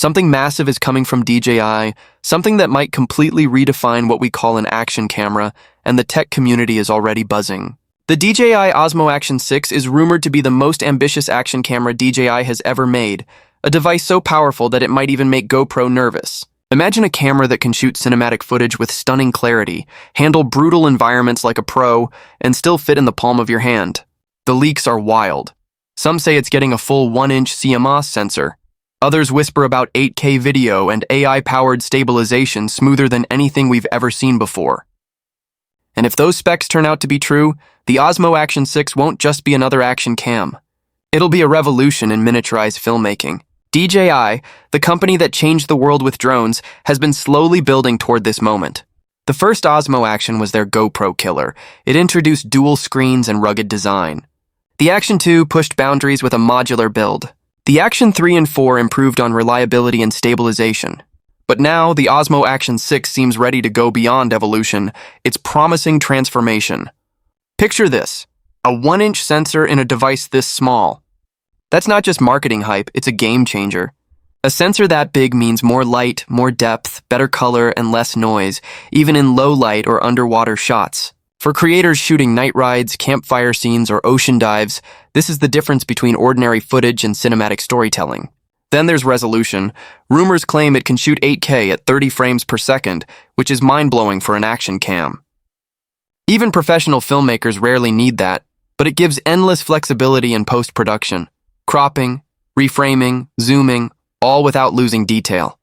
Something massive is coming from DJI, something that might completely redefine what we call an action camera, and the tech community is already buzzing. The DJI Osmo Action 6 is rumored to be the most ambitious action camera DJI has ever made, a device so powerful that it might even make GoPro nervous. Imagine a camera that can shoot cinematic footage with stunning clarity, handle brutal environments like a pro, and still fit in the palm of your hand. The leaks are wild. Some say it's getting a full 1-inch CMOS sensor. Others whisper about 8K video and AI-powered stabilization smoother than anything we've ever seen before. And if those specs turn out to be true, the Osmo Action 6 won't just be another action cam. It'll be a revolution in miniaturized filmmaking. DJI, the company that changed the world with drones, has been slowly building toward this moment. The first Osmo Action was their GoPro killer. It introduced dual screens and rugged design. The Action 2 pushed boundaries with a modular build. The Action 3 and 4 improved on reliability and stabilization. But now, the Osmo Action 6 seems ready to go beyond evolution. It's promising transformation. Picture this: a 1-inch sensor in a device this small. That's not just marketing hype, it's a game changer. A sensor that big means more light, more depth, better color, and less noise, even in low light or underwater shots. For creators shooting night rides, campfire scenes, or ocean dives, this is the difference between ordinary footage and cinematic storytelling. Then there's resolution. Rumors claim it can shoot 8K at 30 frames per second, which is mind-blowing for an action cam. Even professional filmmakers rarely need that, but it gives endless flexibility in post-production. Cropping, reframing, zooming, all without losing detail.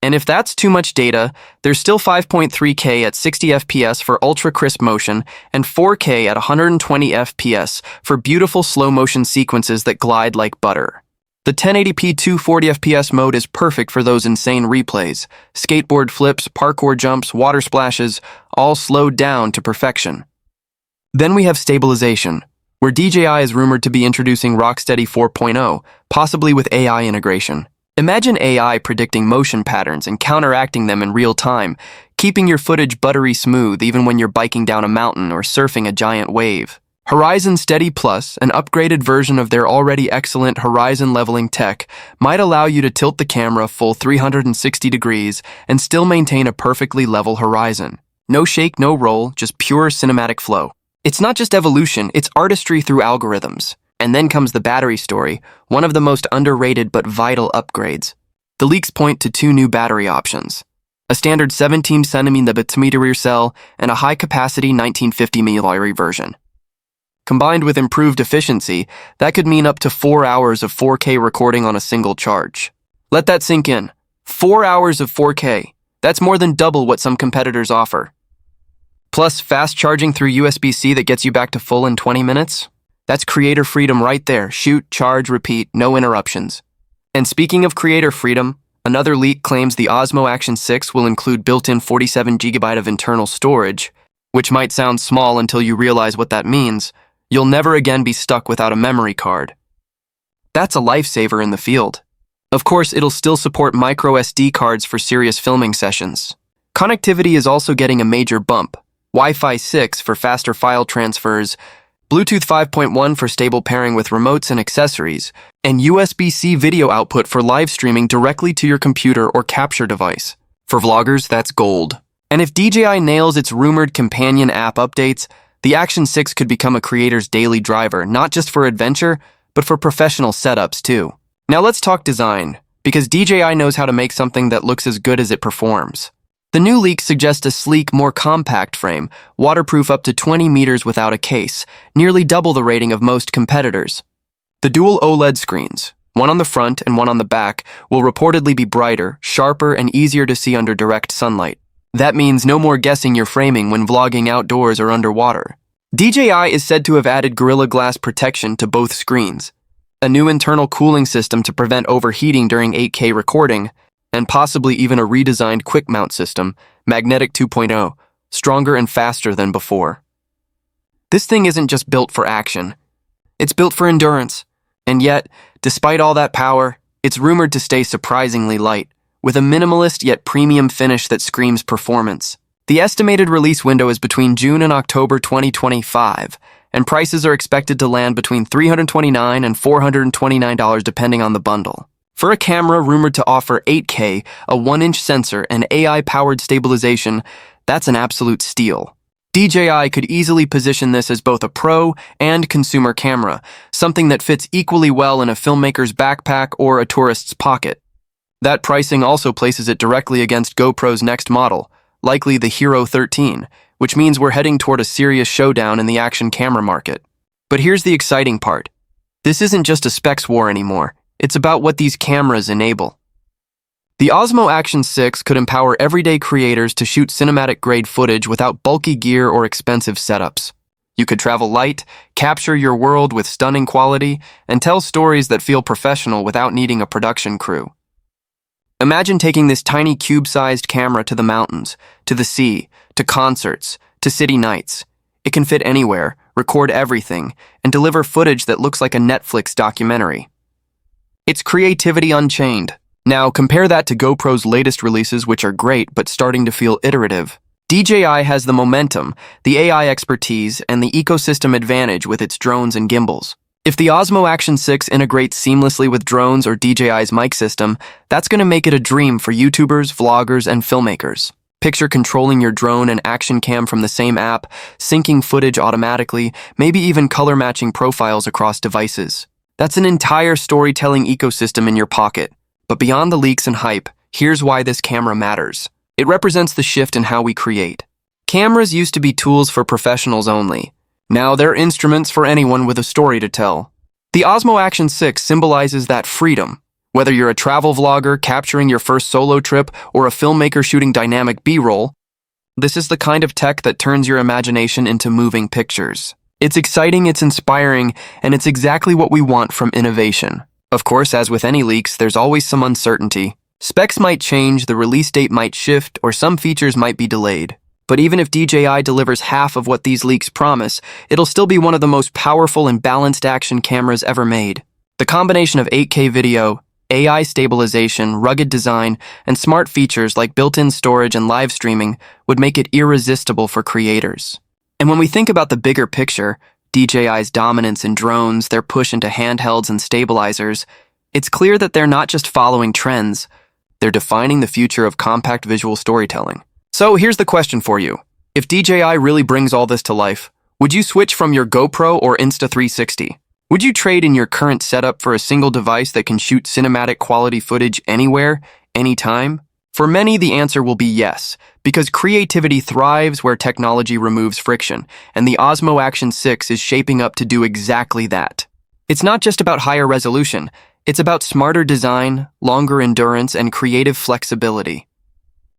And if that's too much data, there's still 5.3K at 60 FPS for ultra-crisp motion and 4K at 120 FPS for beautiful slow-motion sequences that glide like butter. The 1080p 240 FPS mode is perfect for those insane replays. Skateboard flips, parkour jumps, water splashes, all slowed down to perfection. Then we have stabilization, where DJI is rumored to be introducing Rocksteady 4.0, possibly with AI integration. Imagine AI predicting motion patterns and counteracting them in real time, keeping your footage buttery smooth even when you're biking down a mountain or surfing a giant wave. Horizon Steady Plus, an upgraded version of their already excellent horizon leveling tech, might allow you to tilt the camera full 360 degrees and still maintain a perfectly level horizon. No shake, no roll, just pure cinematic flow. It's not just evolution, it's artistry through algorithms. And then comes the battery story, one of the most underrated but vital upgrades. The leaks point to 2 new battery options: a standard 17cm rear cell and a high-capacity 1950mAh version. Combined with improved efficiency, that could mean up to 4 hours of 4K recording on a single charge. Let that sink in. 4 hours of 4K. That's more than double what some competitors offer. Plus, fast charging through USB-C that gets you back to full in 20 minutes? That's creator freedom right there. Shoot, charge, repeat, no interruptions. And speaking of creator freedom, another leak claims the Osmo Action 6 will include built-in 47GB of internal storage, which might sound small until you realize what that means. You'll never again be stuck without a memory card. That's a lifesaver in the field. Of course, it'll still support micro SD cards for serious filming sessions. Connectivity is also getting a major bump. Wi-Fi 6 for faster file transfers, Bluetooth 5.1 for stable pairing with remotes and accessories, and USB-C video output for live streaming directly to your computer or capture device. For vloggers, that's gold. And if DJI nails its rumored companion app updates, the Action 6 could become a creator's daily driver, not just for adventure, but for professional setups too. Now let's talk design, because DJI knows how to make something that looks as good as it performs. The new leaks suggest a sleek, more compact frame, waterproof up to 20 meters without a case, nearly double the rating of most competitors. The dual OLED screens, one on the front and one on the back, will reportedly be brighter, sharper, and easier to see under direct sunlight. That means no more guessing your framing when vlogging outdoors or underwater. DJI is said to have added Gorilla Glass protection to both screens, a new internal cooling system to prevent overheating during 8K recording, and possibly even a redesigned quick mount system, Magnetic 2.0, stronger and faster than before. This thing isn't just built for action. It's built for endurance. And yet, despite all that power, it's rumored to stay surprisingly light, with a minimalist yet premium finish that screams performance. The estimated release window is between June and October 2025, and prices are expected to land between $329 and $429 depending on the bundle. For a camera rumored to offer 8K, a 1-inch sensor, and AI-powered stabilization, that's an absolute steal. DJI could easily position this as both a pro and consumer camera, something that fits equally well in a filmmaker's backpack or a tourist's pocket. That pricing also places it directly against GoPro's next model, likely the Hero 13, which means we're heading toward a serious showdown in the action camera market. But here's the exciting part. This isn't just a specs war anymore. It's about what these cameras enable. The Osmo Action 6 could empower everyday creators to shoot cinematic-grade footage without bulky gear or expensive setups. You could travel light, capture your world with stunning quality, and tell stories that feel professional without needing a production crew. Imagine taking this tiny cube-sized camera to the mountains, to the sea, to concerts, to city nights. It can fit anywhere, record everything, and deliver footage that looks like a Netflix documentary. It's creativity unchained. Now, compare that to GoPro's latest releases, which are great, but starting to feel iterative. DJI has the momentum, the AI expertise, and the ecosystem advantage with its drones and gimbals. If the Osmo Action 6 integrates seamlessly with drones or DJI's mic system, that's going to make it a dream for YouTubers, vloggers, and filmmakers. Picture controlling your drone and action cam from the same app, syncing footage automatically, maybe even color-matching profiles across devices. That's an entire storytelling ecosystem in your pocket. But beyond the leaks and hype, here's why this camera matters. It represents the shift in how we create. Cameras used to be tools for professionals only. Now they're instruments for anyone with a story to tell. The Osmo Action 6 symbolizes that freedom. Whether you're a travel vlogger capturing your first solo trip or a filmmaker shooting dynamic B-roll, this is the kind of tech that turns your imagination into moving pictures. It's exciting, it's inspiring, and it's exactly what we want from innovation. Of course, as with any leaks, there's always some uncertainty. Specs might change, the release date might shift, or some features might be delayed. But even if DJI delivers half of what these leaks promise, it'll still be one of the most powerful and balanced action cameras ever made. The combination of 8K video, AI stabilization, rugged design, and smart features like built-in storage and live streaming would make it irresistible for creators. And when we think about the bigger picture, DJI's dominance in drones, their push into handhelds and stabilizers, it's clear that they're not just following trends, they're defining the future of compact visual storytelling. So here's the question for you. If DJI really brings all this to life, would you switch from your GoPro or Insta360? Would you trade in your current setup for a single device that can shoot cinematic quality footage anywhere, anytime? For many, the answer will be yes, because creativity thrives where technology removes friction, and the Osmo Action 6 is shaping up to do exactly that. It's not just about higher resolution, it's about smarter design, longer endurance, and creative flexibility.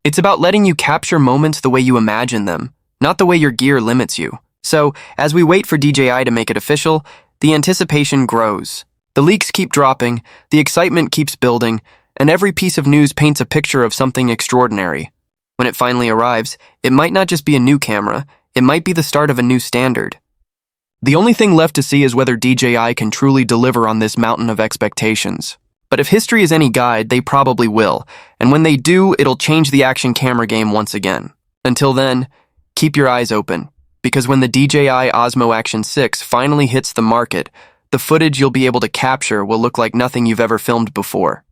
It's about letting you capture moments the way you imagine them, not the way your gear limits you. So, as we wait for DJI to make it official, the anticipation grows. The leaks keep dropping, the excitement keeps building, and every piece of news paints a picture of something extraordinary. When it finally arrives, it might not just be a new camera, it might be the start of a new standard. The only thing left to see is whether DJI can truly deliver on this mountain of expectations. But if history is any guide, they probably will, and when they do, it'll change the action camera game once again. Until then, keep your eyes open, because when the DJI Osmo Action 6 finally hits the market, the footage you'll be able to capture will look like nothing you've ever filmed before.